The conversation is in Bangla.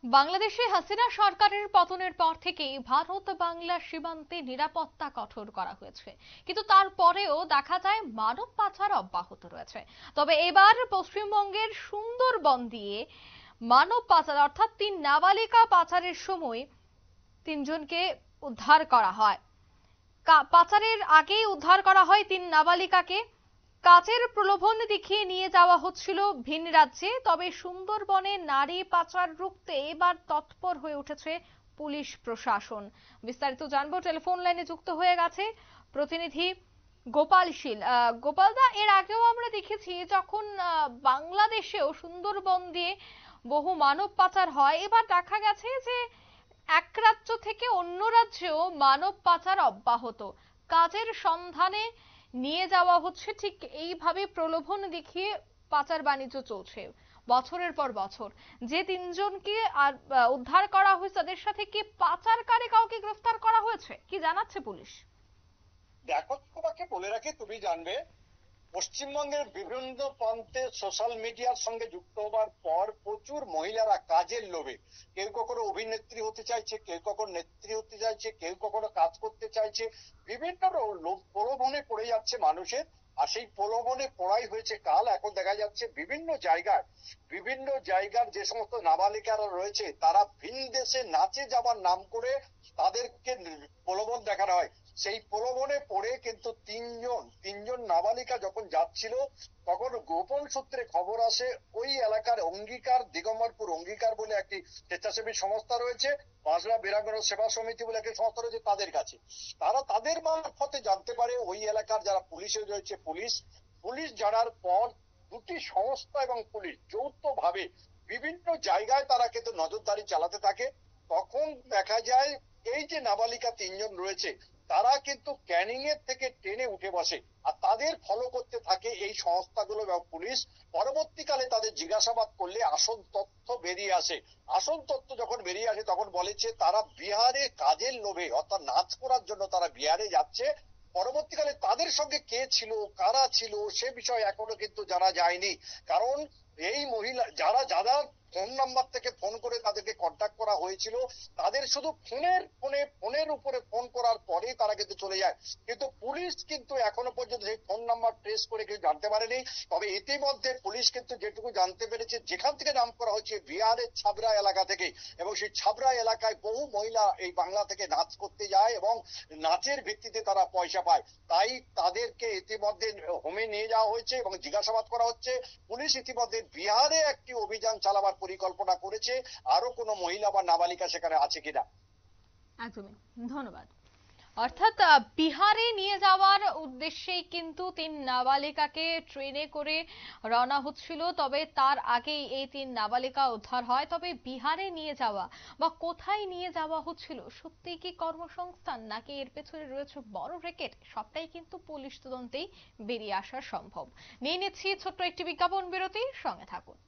বাংলাদেশে হাসিনা সরকারের পতনের পর থেকেই ভারত বাংলা সীমান্তে নিরাপত্তা কঠোর করা হয়েছে, কিন্তু তারপরেও দেখা যায় মানব পাচার অব্যাহত রয়েছে। তবে এবার পশ্চিমবঙ্গের সুন্দরবন দিয়ে মানব পাচার অর্থাৎ 3 নাবালিকা পাচারের সময় 3জনকে উদ্ধার করা হয়। পাচারের আগেই উদ্ধার করা হয় 3 নাবালিকাকে। কাজের প্রলোভন দেখিয়ে নিয়ে যাওয়া হচ্ছিল ভিন রাজ্যে। তবে সুন্দরবনে নারী পাচার রুখতে এবার তৎপর হয়ে উঠেছে পুলিশ প্রশাসন। বিস্তারিত জানবো, টেলিফোন লাইনে যুক্ত হয়ে গেছে প্রতিনিধি গোপাল শীল। গোপালদা, এর আগেও আমরা দেখেছি যখন বাংলাদেশেও সুন্দরবন দিয়ে বহু মানব পাচার হয়, এবার দেখা গেছে যে এক রাজ্য থেকে অন্য রাজ্যেও মানব পাচার অব্যাহত। কাজের সন্ধানে নিয়ে যাওয়া হচ্ছে, ঠিক এইভাবে প্রলোভন দেখিয়ে পাচার বাণিজ্য চলছে বছরের পর বছর। যে 3জনকে উদ্ধার করা হয়েছে তাদের সাথে কি পাচারকারী কাউকে গ্রেফতার করা হয়েছে, কি জানাচ্ছে পুলিশ? দেখো, তোমাকে বলে রাখি, তুমি জানবে পশ্চিমবঙ্গের বিভিন্ন প্রান্তে সোশ্যাল মিডিয়ার সঙ্গে যুক্ত হবার পর প্রচুর মহিলারা কাজের লোভে, কেউ কখনো অভিনেত্রী হতে চাইছে, কেউ কখনো নেত্রী হতে চাইছে, কেউ কখনো কাজ করতে চাইছে, বিভিন্ন প্রলোভনে পড়ে যাচ্ছে মানুষের। আর সেই প্রলোভনে পড়াই হয়েছে কাল। এখন দেখা যাচ্ছে বিভিন্ন জায়গার যে সমস্ত নাবালিকারা রয়েছে তারা ভিন দেশে নাচে যাবার নাম করে তাদেরকে প্রলোভন দেখানো হয়। সেই প্রলোভনে পড়ে কিন্তু তিনজন নাবালিকা যখন যাচ্ছিল, তখন গোপন সূত্রে খবর আসে ওই এলাকার দিগম্বরপুর অঙ্গীকার বলে একটি স্বেচ্ছাসেবী সংস্থা রয়েছে, বাঁশরা বীরাঙ্গনা সেবা সমিতি বলে একটি সংস্থা রয়েছে, তাদের কাছে। তারা তাদের মারফতে জানতে পারে ওই এলাকার যারা পুলিশে রয়েছে, পুলিশ জানার পর দুটি সংস্থা এবং পুলিশ যৌথভাবে বিভিন্ন জায়গায় তারা কিন্তু নজরদারি চালাতে থাকে। তখন দেখা যায় এই যে নাবালিকা 3জন রয়েছে তারা কিন্তু ক্যানিং এর থেকে ট্রেনে উঠে বসে, আর তাদের ফলো করতে থাকে এই সংস্থাগুলো এবং পুলিশ। পরবর্তীকালে তাদের জিজ্ঞাসাবাদ করলে আসল তথ্য বেরিয়ে আসে। আসল তথ্য যখন বেরিয়ে আসে তখন বলেছে তারা বিহারে কাজের লোভে, অর্থাৎ নাচ করার জন্য তারা বিহারে যাচ্ছে। পরবর্তীকালে তাদের সঙ্গে কে ছিল, কারা ছিল, সে বিষয়ে এখনো কিন্তু জানা যায়নি। কারণ এই মহিলা যারা যারা ফোন নাম্বার থেকে ফোন করে তাদেরকে কন্ট্যাক্ট করা হয়েছিল, তাদের শুধু ফোনের উপরে ফোন করার পরেই তারা কিন্তু চলে যায়। কিন্তু পুলিশ কিন্তু এখনো পর্যন্ত সেই ফোন নাম্বার ট্রেস করে কেউ জানতে পারেনি। তবে ইতিমধ্যে পুলিশ কিন্তু যেটুকু জানতে পেরেছে, যেখান থেকে নাম করা হচ্ছে বিহারের ছাবরা এলাকা থেকে, এবং সেই ছাবরা এলাকায় বহু মহিলা এই বাংলা থেকে নাচ করতে যায় এবং নাচের ভিত্তিতে তারা পয়সা পায়। তাই তাদেরকে ইতিমধ্যে হোমে নিয়ে যাওয়া হয়েছে এবং জিজ্ঞাসাবাদ করা হচ্ছে। পুলিশ ইতিমধ্যে বিহারে একটি অভিযান চালাবার পরিকল্পনা করেছে, আরো কোনো মহিলা বা নাবালিকা সেখানে আছে কিনা। একদমই, ধন্যবাদ। অর্থাৎ বিহারে নিয়ে যাওয়ার উদ্দেশ্যেই কিন্তু 3 নাবালিকাকে ট্রেনে করে রওনা হচ্ছিল। তবে তার আগেই এই 3 নাবালিকা উদ্ধার হয়। তবে বিহারে নিয়ে যাওয়া বা কোথায় নিয়ে যাওয়া হচ্ছিল, সত্যিই কি কর্মসংস্থান নাকি এর পেছনে রয়েছে বড় রেকেট, সবটাই কিন্তু পুলিশ তদন্তেই বেরিয়ে আসা সম্ভব। নিয়ে নিচ্ছি ছোট্ট একটি বিজ্ঞাপন বিরতি, সঙ্গে থাকুন।